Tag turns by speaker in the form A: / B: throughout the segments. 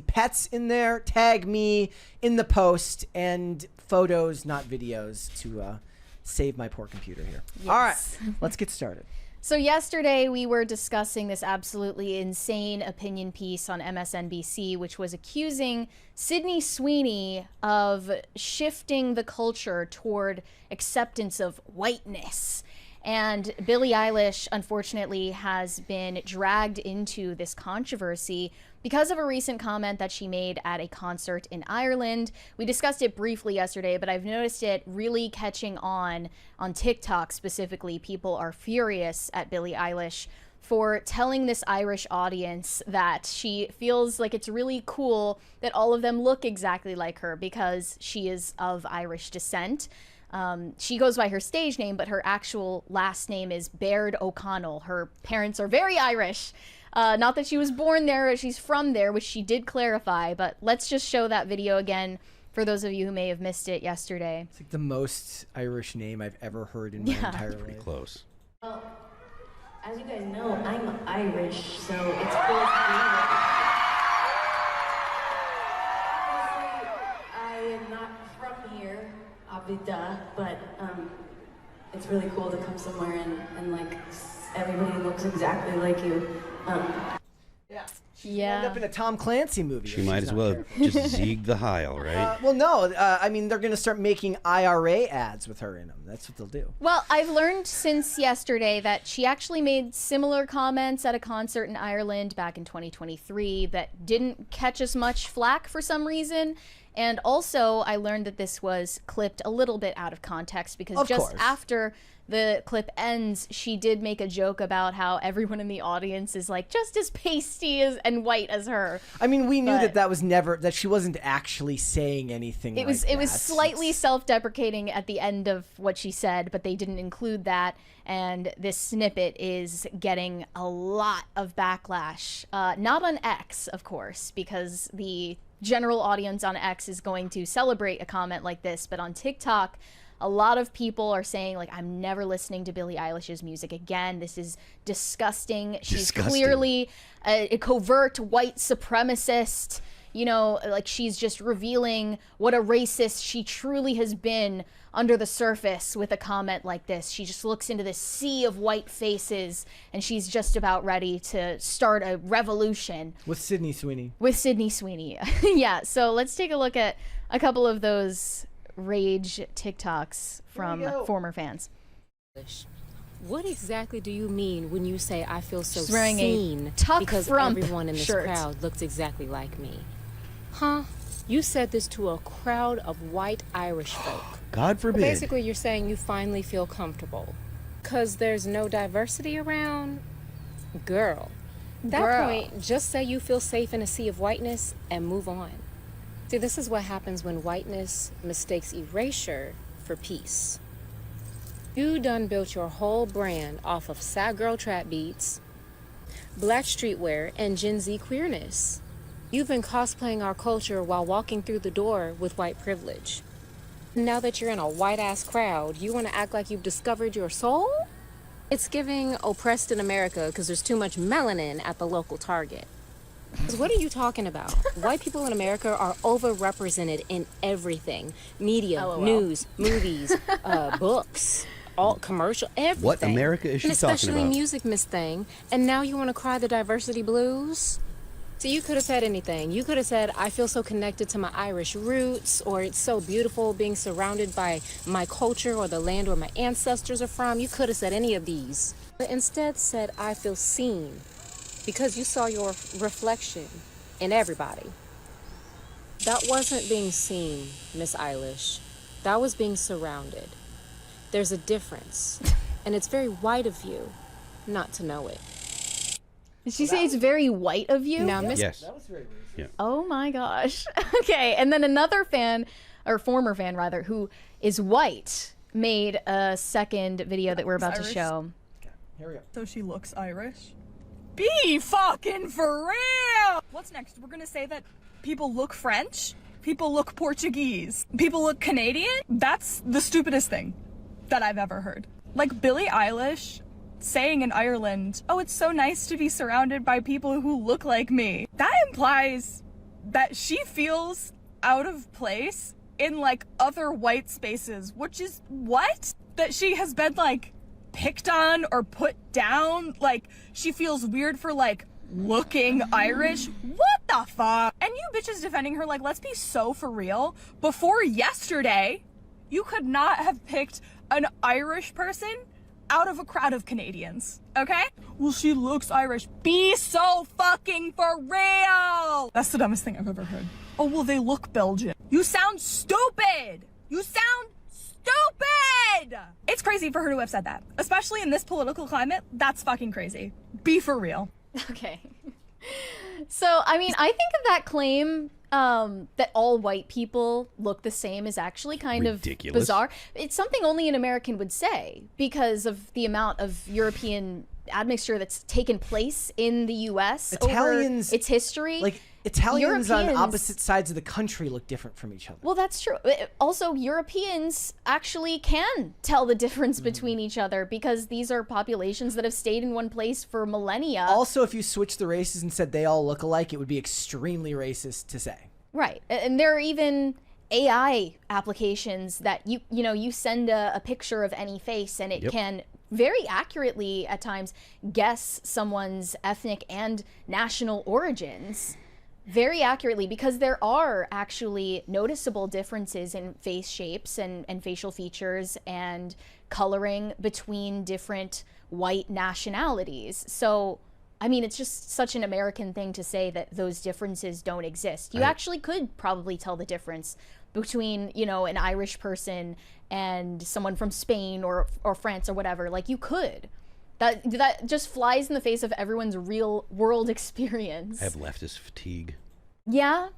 A: pets in there, tag me in the post, and photos, not videos, to save my poor computer here.
B: Yes.
A: All right, let's get started.
B: So yesterday we were discussing this absolutely insane opinion piece on MSNBC, which was accusing Sydney Sweeney of shifting the culture toward acceptance of whiteness. And Billie Eilish, unfortunately, has been dragged into this controversy because of a recent comment that she made at a concert in Ireland. We discussed it briefly yesterday, but I've noticed it really catching on TikTok specifically. People are furious at Billie Eilish for telling this Irish audience that she feels like it's really cool that all of them look exactly like her because she is of Irish descent. She goes by her stage name, but her actual last name is Baird O'Connell. Her parents are very Irish. Not that she was born there, she's from there, which she did clarify, but let's just show that video again for those of you who may have missed it yesterday.
A: It's like the most Irish name I've ever heard in my entire life.
C: Pretty close.
D: Well, as you guys know, I'm Irish, so it's cool to be here. I am not from here, duh, but it's really cool to come somewhere and like everybody looks exactly like you.
A: Yeah. End up in a Tom Clancy movie.
C: She might as well just Zieg the Heil, right?
A: Well, no. I mean, they're going to start making IRA ads with her in them. That's what they'll do.
B: Well, I've learned since yesterday that she actually made similar comments at a concert in Ireland back in 2023 that didn't catch as much flack for some reason. And also, I learned that this was clipped a little bit out of context because just after the clip ends, she did make a joke about how everyone in the audience is like just as pasty and white as her.
A: I mean, we knew that she wasn't actually saying anything. It was
B: slightly self-deprecating at the end of what she said, but they didn't include that. And this snippet is getting a lot of backlash. Not on X, of course, because the general audience on X is going to celebrate a comment like this, but on TikTok, a lot of people are saying, like, I'm never listening to Billie Eilish's music again. This is disgusting. She's clearly a covert white supremacist. You know, like, she's just revealing what a racist she truly has been under the surface with a comment like this. She just looks into this sea of white faces, and she's just about ready to start a revolution.
A: With Sydney Sweeney.
B: With Sydney Sweeney. Yeah, so let's take a look at a couple of those rage TikToks from former fans.
E: What exactly do you mean when you say I feel so
B: wearing
E: seen because everyone in this crowd looks exactly like me? Huh? You said this to a crowd of white Irish folk.
C: God forbid.
E: Well, basically, you're saying you finally feel comfortable because there's no diversity around? Girl. At that point, just say you feel safe in a sea of whiteness and move on. See, this is what happens when whiteness mistakes erasure for peace. You done built your whole brand off of sad girl trap beats, black streetwear, and Gen Z queerness. You've been cosplaying our culture while walking through the door with white privilege. Now that you're in a white-ass crowd, you want to act like you've discovered your soul? It's giving oppressed in America because there's too much melanin at the local Target. What are you talking about? White people in America are overrepresented in everything. Media, news, movies, books, all commercial, everything.
C: What America is she talking about?
E: Especially music, Miss Thing. And now you want to cry the diversity blues? So you could have said anything. You could have said, I feel so connected to my Irish roots, or it's so beautiful being surrounded by my culture or the land where my ancestors are from. You could have said any of these. But instead said, I feel seen. Because you saw your reflection in everybody. That wasn't being seen, Miss Eilish. That was being surrounded. There's a difference. And it's very white of you not to know it.
B: Did she say it's very white of you?
E: Now, Miss.
C: Yes.
A: That was very racist.
C: Yeah.
B: Oh my gosh. Okay, and then another fan, or former fan rather, who is white, made a second video that we're about to show.
A: Okay, here we go.
F: So she looks Irish? Be fucking for real! What's next? We're gonna say that people look French? People look Portuguese? People look Canadian? That's the stupidest thing that I've ever heard. Like Billie Eilish saying in Ireland, oh, it's so nice to be surrounded by people who look like me. That implies that she feels out of place in like other white spaces, which is what? That she has been like picked on or put down. Like she feels weird for like looking Irish. What the fuck? And you bitches defending her, like, let's be so for real. Before yesterday, you could not have picked an Irish person out of a crowd of Canadians, okay? Well, she looks Irish. Be so fucking for real! That's the dumbest thing I've ever heard. Oh, well, they look Belgian. You sound stupid! You sound stupid! It's crazy for her to have said that. Especially in this political climate, that's fucking crazy. Be for real.
B: Okay. So, I mean, I think of that claim that all white people look the same is actually kind
C: Ridiculous.
B: of bizarre. It's something only an American would say because of the amount of European admixture that's taken place in the U.S.
A: Italians,
B: over its history.
A: Like Italians on
B: Europeans-
A: opposite sides of the country look different from each other.
B: Well, that's true. Also, Europeans actually can tell the difference between each other because these are populations that have stayed in one place for millennia.
A: Also, if you switch the races and said they all look alike, it would be extremely racist to say.
B: Right. And there are even AI applications that you send a picture of any face and it can very accurately at times guess someone's ethnic and national origins very accurately because there are actually noticeable differences in face shapes and facial features and coloring between different white nationalities. So I mean, it's just such an American thing to say that those differences don't exist. You actually could probably tell the difference between, an Irish person and someone from Spain or France or whatever. Like, you could. That just flies in the face of everyone's real world experience.
C: I have leftist fatigue.
B: Yeah.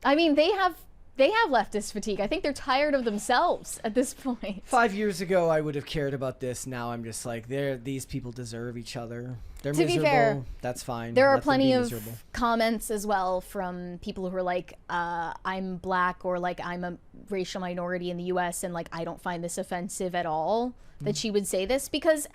B: I mean, they have leftist fatigue. I think they're tired of themselves at this point.
A: 5 years ago, I would have cared about this. Now I'm just like, these people deserve each other. They're
B: To be
A: miserable.
B: fair,
A: That's fine.
B: There are
A: Let them
B: plenty
A: be
B: of
A: miserable.
B: comments as well from people who are like, I'm black or like I'm a racial minority in the US and like I don't find this offensive at all that she would say this because,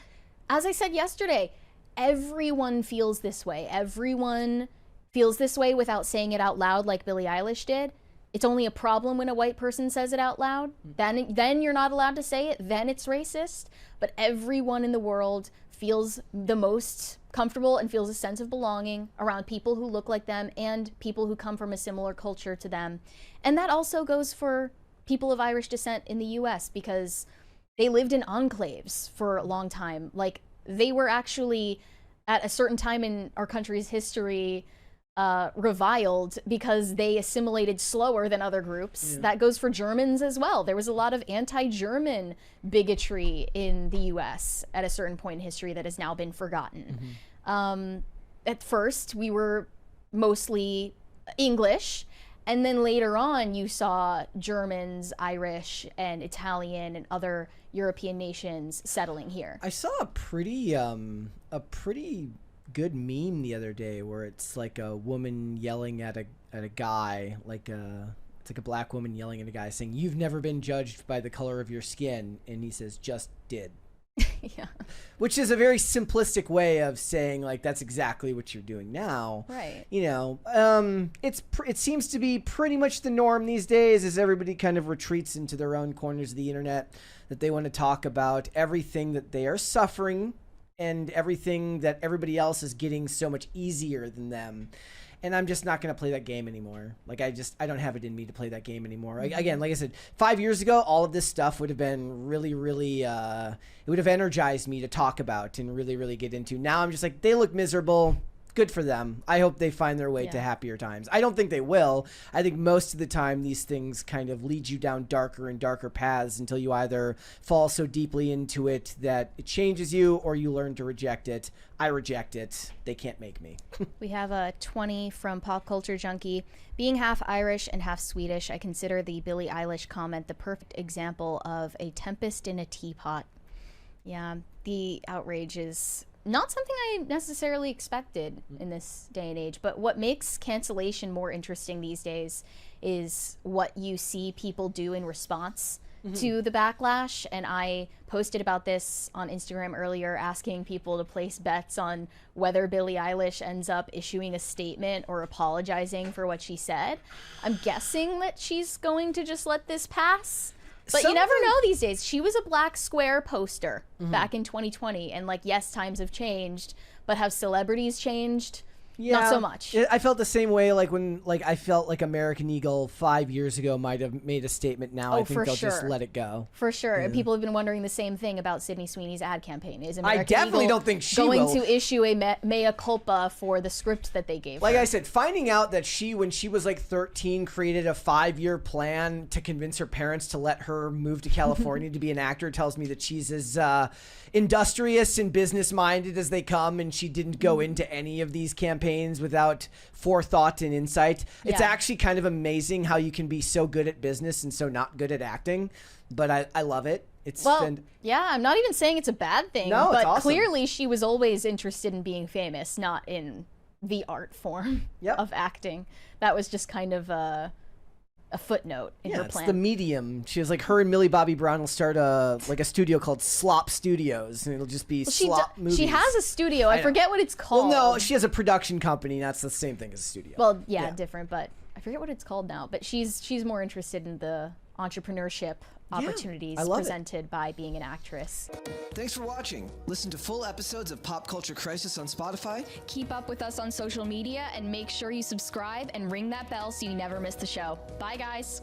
B: as I said yesterday, everyone feels this way. Everyone feels this way without saying it out loud like Billie Eilish did. It's only a problem when a white person says it out loud. Then you're not allowed to say it. Then it's racist. But everyone in the world feels the most comfortable and feels a sense of belonging around people who look like them and people who come from a similar culture to them. And that also goes for people of Irish descent in the US because they lived in enclaves for a long time. Like, they were actually, at a certain time in our country's history, reviled because they assimilated slower than other groups. That goes for Germans as well. There was a lot of anti-German bigotry in the US at a certain point in history that has now been forgotten. At first, we were mostly English, and then later on you saw Germans, Irish, and Italian and other European nations settling here.
A: I saw a pretty good meme the other day where it's like a woman yelling at a guy, it's like a black woman yelling at a guy saying, "You've never been judged by the color of your skin," and he says, "Just did."
B: Yeah.
A: Which is a very simplistic way of saying, like, that's exactly what you're doing now.
B: Right.
A: It seems to be pretty much the norm these days as everybody kind of retreats into their own corners of the internet, that they want to talk about everything that they are suffering and everything that everybody else is getting so much easier than them. And I'm just not going to play that game anymore. Like, I don't have it in me to play that game anymore. Again, like I said, 5 years ago, all of this stuff would have been really, really, it would have energized me to talk about and really, really get into. Now I'm just like, they look miserable. Good for them. I hope they find their way to happier times. I don't think they will. I think most of the time these things kind of lead you down darker and darker paths until you either fall so deeply into it that it changes you or you learn to reject it. I reject it. They can't make me.
B: We have a 20 from Pop Culture Junkie. Being half Irish and half Swedish, I consider the Billie Eilish comment the perfect example of a tempest in a teapot. Yeah, the outrage is not something I necessarily expected in this day and age, but what makes cancellation more interesting these days is what you see people do in response to the backlash, and I posted about this on Instagram earlier, asking people to place bets on whether Billie Eilish ends up issuing a statement or apologizing for what she said. I'm guessing that she's going to just let this pass. But you never know these days. She was a black square poster back in 2020, and like, yes, times have changed, but have celebrities changed?
A: Yeah,
B: not so much.
A: I felt the same way like when I felt like American Eagle 5 years ago might have made a statement. Now I think they'll just let it go.
B: For sure. And people have been wondering the same thing about Sydney Sweeney's ad campaign. Is
A: I
B: American
A: definitely
B: Eagle
A: don't think she
B: going
A: will.
B: to issue a mea culpa for the script that they gave
A: Like
B: her?
A: I said, finding out that she, when she was like 13, created a 5-year plan to convince her parents to let her move to California to be an actor tells me that she's as industrious and business-minded as they come, and she didn't go into any of these campaigns without forethought and insight. It's
B: Yeah.
A: actually kind of amazing how you can be so good at business and so not good at acting, but I love it. It's
B: yeah, I'm not even saying it's a bad thing,
A: No, it's
B: but
A: awesome.
B: clearly she was always interested in being famous, not in the art form of acting. That was just kind of a footnote in her
A: it's
B: plan.
A: the medium. She was like, her and Millie Bobby Brown will start a studio called Slop Studios, and it'll just be slop movies.
B: She has a studio. I forget what it's called.
A: Well, no, she has a production company. And that's the same thing as a studio.
B: Well, yeah, different, but I forget what it's called now. But she's more interested in the entrepreneurship opportunities
A: I love it.
B: presented by being an actress.
A: Thanks for watching. Listen to full episodes of Pop Culture Crisis on Spotify.
G: Keep up with us on social media and make sure you subscribe and ring that bell so you never miss the show. Bye, guys.